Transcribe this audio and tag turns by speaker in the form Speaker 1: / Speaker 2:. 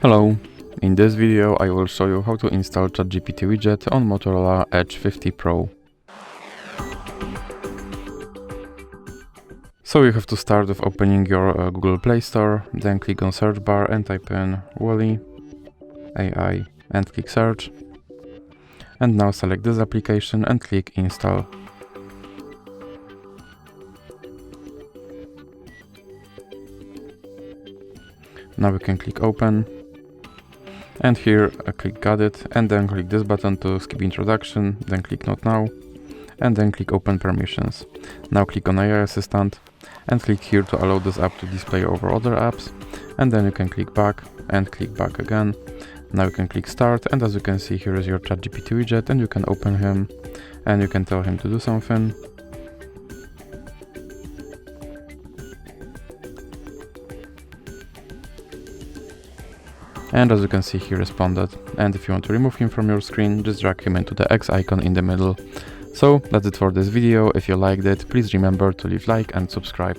Speaker 1: Hello, in this video I will show you how to install ChatGPT Widget on Motorola Edge 50 Pro. So you have to start with opening your Google Play Store, then click on search bar and type in Wally AI and click search. And now select this application and click install. Now we can click open. And here click got it, and then click this button to skip introduction, then click not now, and then click open permissions. Now click on AI assistant and click here to allow this app to display over other apps, and then you can click back and click back again. Now you can click start, and as you can see, here is your ChatGPT widget, and you can open him and you can tell him to do something. And as you can see, he responded. And if you want to remove him from your screen, just drag him into the X icon in the middle. So that's it for this video. If you liked it, please remember to leave like and subscribe.